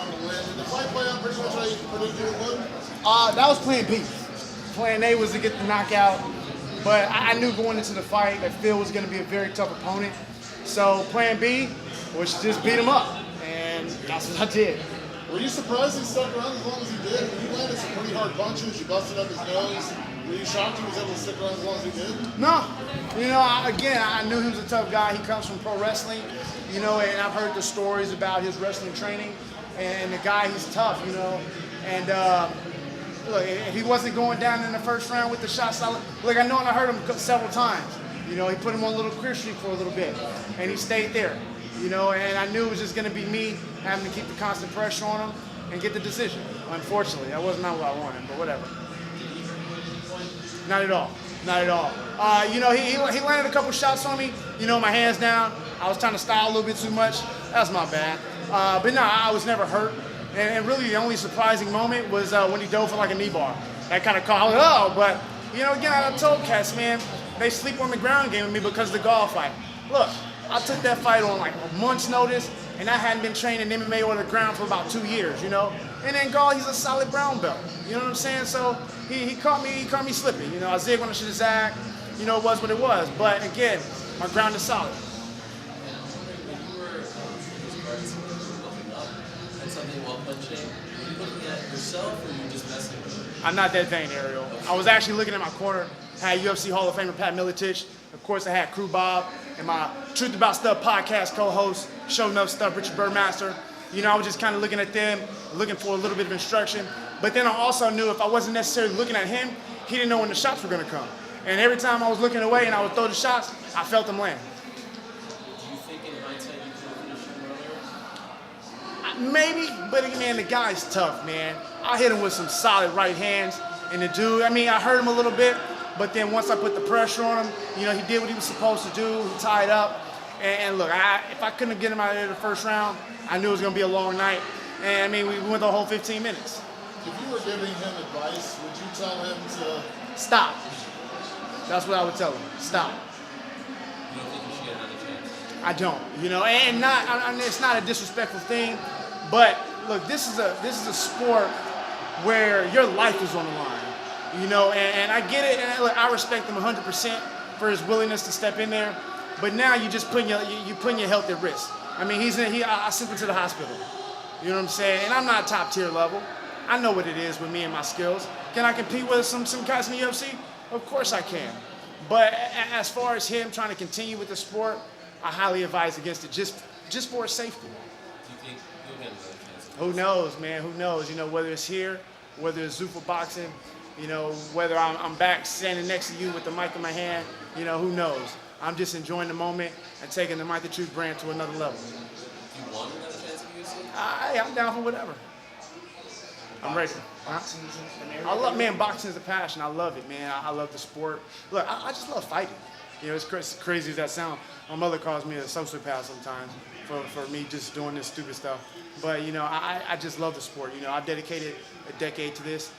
on the win. Did the fight play out pretty much how you predicted it would? That was plan B. Plan A was to get the knockout, but I knew going into the fight that Phil was going to be a very tough opponent. So plan B was to just beat him up, and that's what I did. Were you surprised he stuck around as long as he did? You landed some pretty hard punches. You busted up his nose. Were you shocked he was able to stick around as long as he did? No. I knew he was a tough guy. He comes from pro wrestling, and I've heard the stories about his wrestling training, and the guy, he's tough, and look, if he wasn't going down in the first round with the shots, I know and I heard him several times. He put him on a little clear streak for a little bit, and he stayed there. And I knew it was just going to be me having to keep the constant pressure on him and get the decision. Unfortunately, that was not what I wanted, but whatever. Not at all. Not at all. He landed a couple shots on me. My hands down. I was trying to style a little bit too much. That's my bad. But no, I was never hurt. And really, the only surprising moment was when he dove for like a knee bar. That kind of caught, but again, I told cats, man, they sleep on the ground game with me because of the golf fight. Look, I took that fight on like a month's notice, and I hadn't been training MMA on the ground for about 2 years, And then Gall, he's a solid brown belt. You know what I'm saying? So he caught me slipping. I zigged when I should have zagged. It was what it was. But again, my ground is solid. When you were looking up at something while punching, were you looking at yourself or were you just messing with it? I'm not that vain, Ariel. I was actually looking at my corner. I had UFC Hall of Famer Pat Miletich. Of course, I had Crew Bob and my Truth About Stuff podcast co-host, Show Enough Stuff, Richard Birdmaster. I was just kind of looking at them, looking for a little bit of instruction. But then I also knew if I wasn't necessarily looking at him, he didn't know when the shots were going to come. And every time I was looking away and I would throw the shots, I felt them land. Do you think in hindsight you could have finished him earlier? Maybe, but man, the guy's tough, man. I hit him with some solid right hands. And the dude, I hurt him a little bit. But then once I put the pressure on him, he did what he was supposed to do. He tied up. And look, if I couldn't get him out of there the first round, I knew it was going to be a long night. And we went the whole 15 minutes. If you were giving him advice, would you tell him to stop? That's what I would tell him. Stop. You don't think you should get another chance? I don't. And it's not a disrespectful thing, but look, this is a sport where your life is on the line. And I get it, and I respect him 100% for his willingness to step in there. But now you just putting your health at risk. I sent him to the hospital. You know what I'm saying? And I'm not top tier level. I know what it is with me and my skills. Can I compete with some guys in the UFC? Of course I can. But as far as him trying to continue with the sport, I highly advise against it, just for his safety. Do you think you'll get another chance? Who knows, man? Who knows? Whether it's here, whether it's Zuffa boxing, whether I'm back standing next to you with the mic in my hand, who knows? I'm just enjoying the moment and taking the Mike the Truth brand to another level. Do you want another chance at UFC? I'm down for whatever. I'm ready. I love, boxing is a passion. I love it, man. I love the sport. Look, I just love fighting. As crazy as that sounds. My mother calls me a sociopath sometimes for me just doing this stupid stuff. But, I just love the sport. I've dedicated a decade to this,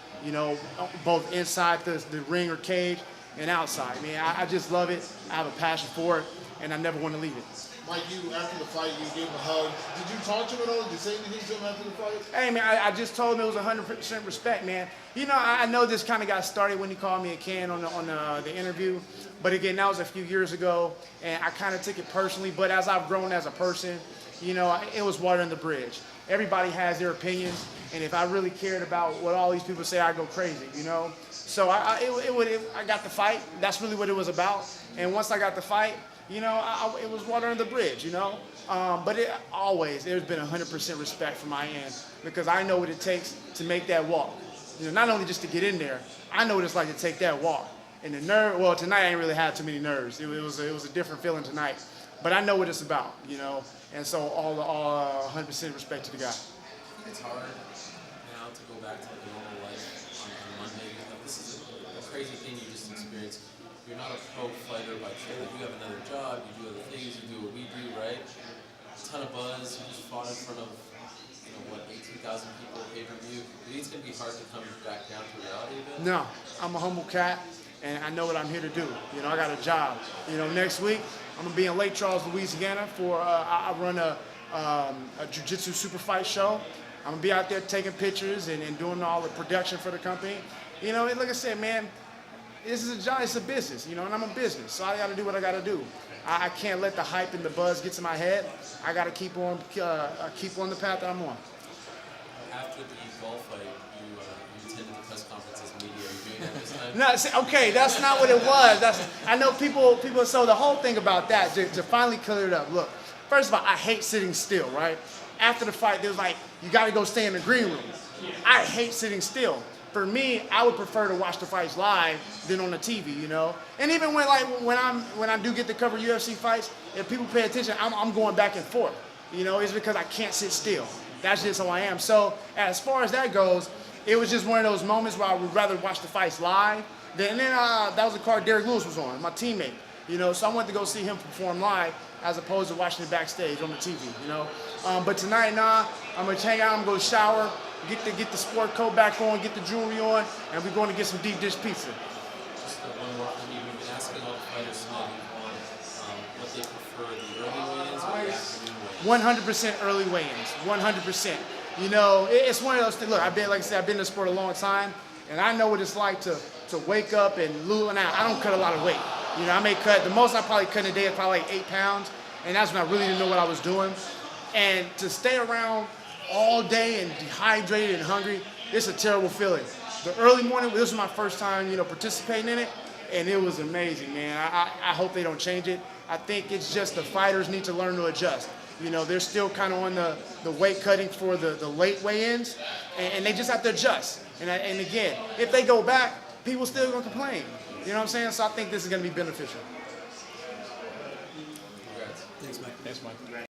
both inside the ring or cage and outside. I just love it. I have a passion for it, and I never want to leave it. Mike, after the fight, you gave him a hug. Did you talk to him at all? Did you say anything to him after the fight? Hey, man, I just told him it was 100% respect, man. I know this kind of got started when he called me a can on the interview. But again, that was a few years ago, and I kind of took it personally. But as I've grown as a person, it was water in the bridge. Everybody has their opinions, and if I really cared about what all these people say, I'd go crazy, So I got the fight. That's really what it was about. And once I got the fight, it was water under the bridge, But there's been 100% respect from my end because I know what it takes to make that walk. Not only just to get in there, I know what it's like to take that walk. And the nerve, well, tonight I ain't really had too many nerves. It was a different feeling tonight. But I know what it's about, And so all 100% respect to the guy. I think it's hard now to go back to the normal life on Monday. This is a crazy thing you just experienced. You're not a pro fighter by trade. You have another job. You do other things. You do what we do, right? A ton of buzz. You just fought in front of 18,000 people pay-per-view. Do you think it's going to be hard to come back down to reality a bit? No, I'm a humble cat, and I know what I'm here to do. I got a job. Next week I'm gonna be in Lake Charles, Louisiana for I run a jiu-jitsu super fight show. I'm gonna be out there taking pictures and doing all the production for the company. You know, and like I said, man, this is a job, it's a business, you know, and I'm a business, so I gotta do what I gotta do. I can't let the hype and the buzz get to my head. I gotta keep on the path that I'm on. After the golf fight, you attended the press conference as media. Are you doing that this time? No, see, okay, that's not what it was. I know people. So the whole thing about that, to finally clear it up. Look, first of all, I hate sitting still, right? After the fight, they was like, you got to go stay in the green room. I hate sitting still. For me, I would prefer to watch the fights live than on the TV, you know. And even when I do get to cover UFC fights, if people pay attention, I'm going back and forth. You know, it's because I can't sit still. That's just how I am. So as far as that goes, it was just one of those moments where I would rather watch the fights live. Then that was the card Derek Lewis was on, my teammate. You know, so I went to go see him perform live as opposed to watching it backstage on the TV. You know, but tonight, I'm gonna hang out. I'm gonna go shower, get the sport coat back on, get the jewelry on, and we're going to get some deep dish pizza. Just one more thing. You've been asking all the fighters tonight what they prefer, the early weigh-ins or the afternoon weigh-ins. 100% early weigh-ins. 100%. You know, it's one of those things. Look, I've been in the sport a long time, and I know what it's like to wake up and lose. And I don't cut a lot of weight. You know, I may cut, the most I probably cut in a day is probably like 8 pounds, and that's when I really didn't know what I was doing. And to stay around all day and dehydrated and hungry, it's a terrible feeling. The early morning, this was my first time, you know, participating in it, and it was amazing, man. I hope they don't change it. I think it's just the fighters need to learn to adjust. You know, they're still kind of on the weight cutting for the late weigh-ins, and they just have to adjust. And again, if they go back, people still gonna complain. You know what I'm saying? So I think this is gonna be beneficial. Congrats. Thanks, Mike.